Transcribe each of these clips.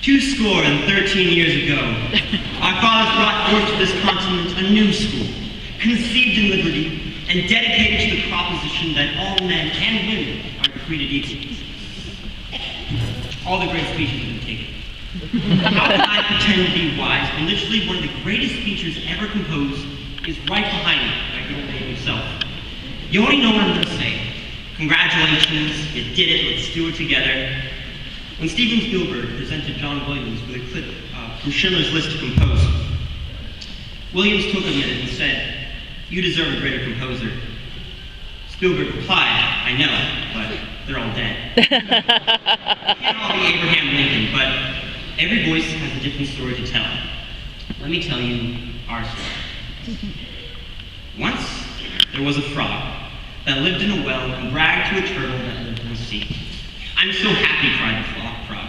213 years ago, our fathers brought forth to this continent a new school, conceived in liberty, and dedicated to the proposition that all men and women are created equal. All the great speeches have been taken. How can I pretend to be wise when literally one of the greatest speeches ever composed is right behind me, by the old man himself? You already know what I'm going to say. Congratulations, you did it, let's do it together. When Steven Spielberg presented John Williams with a clip from Schindler's List to compose, Williams took a minute and said, "You deserve a greater composer." Spielberg replied, "I know, but they're all dead." Can't all be Abraham Lincoln, but every voice has a different story to tell. Let me tell you our story. Once, there was a frog that lived in a well and bragged to a turtle that lived in the sea. "I'm so happy," cried the frog.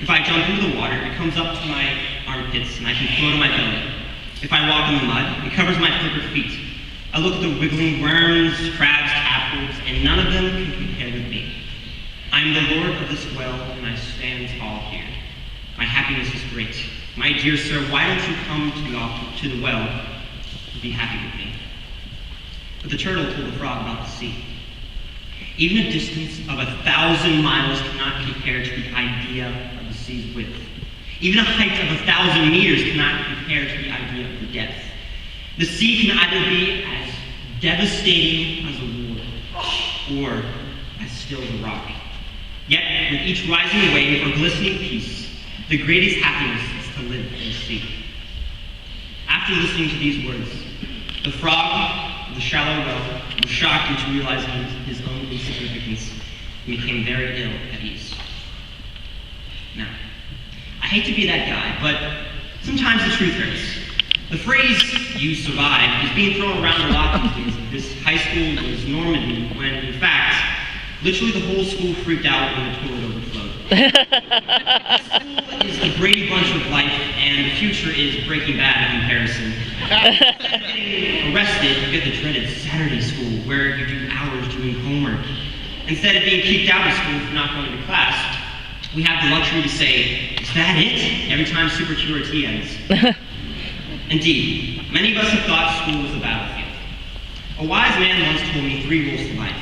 "If I jump into the water, it comes up to my armpits and I can float on my belly. If I walk in the mud, it covers my flipper feet. I look at the wiggling worms, crabs, tadpoles, and none of them can compare with me. I am the lord of this well, and I stand tall here. My happiness is great. My dear sir, why don't you come to the well and be happy with me?" But the turtle told the frog about the sea. "Even a distance of 1,000 miles cannot compare to the idea of the sea's width. Even a height of 1,000 meters cannot compare to the idea of the depth. The sea can either be as devastating as a war, or as still as a rock. Yet, with each rising wave or glistening piece, the greatest happiness is to live in the sea." After listening to these words, the frog of the shallow well was shocked into realizing his own insignificance and became very ill at ease. Now, I hate to be that guy, but sometimes the truth hurts. The phrase, "you survived," is being thrown around a lot these days. This high school was Normandy, when in fact, literally the whole school freaked out when the toilet overflowed. This school is the Brady Bunch of life, and the future is Breaking Bad in comparison. Instead of getting arrested, you get the dreaded Saturday school, where you do hours doing homework. Instead of being kicked out of school for not going to class, we have the luxury to say, "Is that it?" every time Super QRT ends. Indeed, many of us have thought school was a battlefield. A wise man once told me 3 rules to life.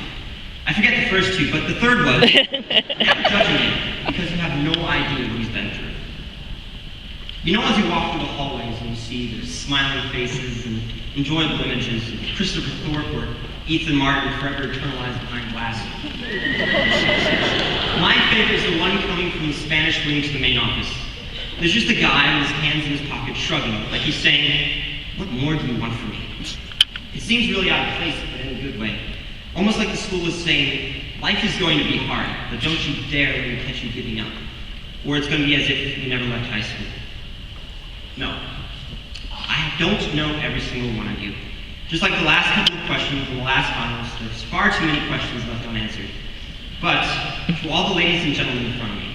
I forget the first 2, but the third was, never judge a man, because you have no idea what he's been through. You know, as you walk through the hallways and you see their smiling faces and enjoyable images of Christopher Thorpe or Ethan Martin forever eternalized behind glass. My favorite is the one coming from the Spanish wing to the main office. There's just a guy with his hands in his pocket shrugging, like he's saying, "What more do you want from me?" It seems really out of place, but in a good way. Almost like the school is saying, life is going to be hard, but don't you dare let me catch you giving up. Or it's going to be as if you never left high school. No, I don't know every single one of you. Just like the last couple of questions in the last finals, there's far too many questions left unanswered. But to all the ladies and gentlemen in front of me,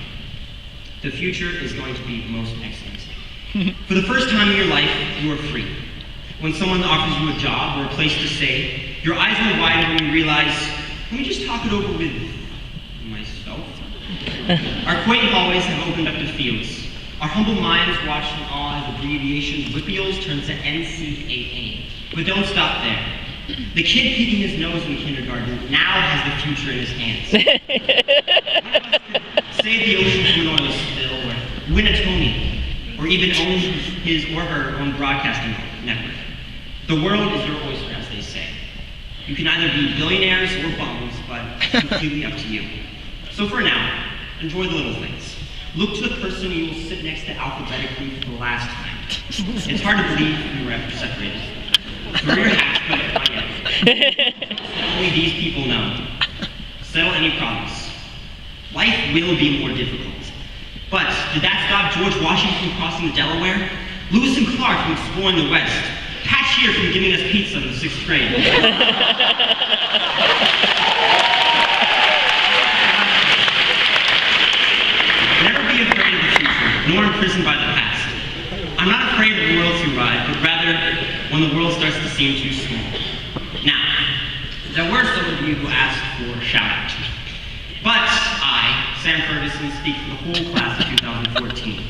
the future is going to be most excellent. For the first time in your life, you are free. When someone offers you a job or a place to stay, your eyes will widen when you realize, let me just talk it over with myself. Our quaint hallways have opened up to fields. Our humble minds watch in awe as abbreviation WIPIOS turns to NCAA. But don't stop there. The kid picking his nose in kindergarten now has the future in his hands. Save the ocean from an oil spill, or win a Tony, or even own his or her own broadcasting network. The world is your oyster, as they say. You can either be billionaires or bums, but it's completely up to you. So for now, enjoy the little things. Look to the person you will sit next to alphabetically for the last time. It's hard to believe we were ever separated. Career hacks, but not yet. Only these people know. Settle any problems. Life will be more difficult. But did that stop George Washington from crossing the Delaware? Lewis and Clark from exploring the West? Pat Shear from giving us pizza in the 6th grade? Never be afraid of the future, nor imprisoned by the past. I'm not afraid of the world to ride, but rather when the world starts to seem too small. Now, there were some of you who asked for a shout-out. But I, Sam Ferguson, speak for the whole class of 2005. 2014.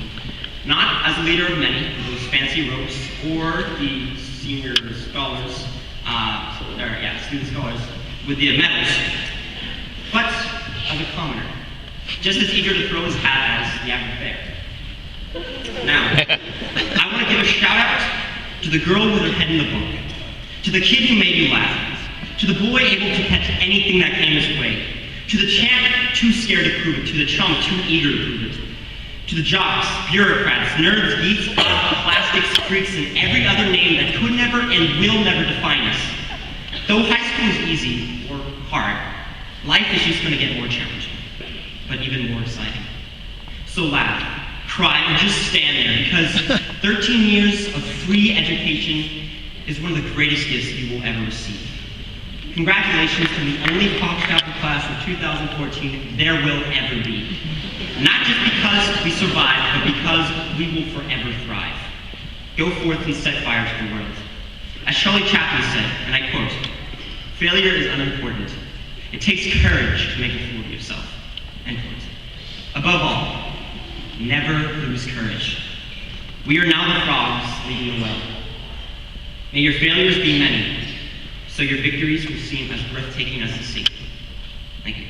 Not as a leader of many, with those fancy ropes, or the senior scholars, student scholars with the medals, but as a commoner, just as eager to throw his hat as the average bear. Now, I want to give a shout out to the girl with her head in the book, to the kid who made you laugh, to the boy able to catch anything that came his way, to the champ too scared to prove it, to the chump too eager to prove it, to the jocks, bureaucrats, nerds, geeks, plastics, freaks, and every other name that could never and will never define us. Though high school is easy, or hard, life is just going to get more challenging, but even more exciting. So laugh, cry, or just stand there, because 13 years of free education is one of the greatest gifts you will ever receive. Congratulations to the only Fox Chapel class of 2014 there will ever be. Not just because we survived, but because we will forever thrive. Go forth and set fire to the world. As Charlie Chaplin said, and I quote, "Failure is unimportant. It takes courage to make a fool of yourself." End quote. Above all, never lose courage. We are now the frogs leading the well. May your failures be many, so your victories will seem as breathtaking as the sea. Thank you.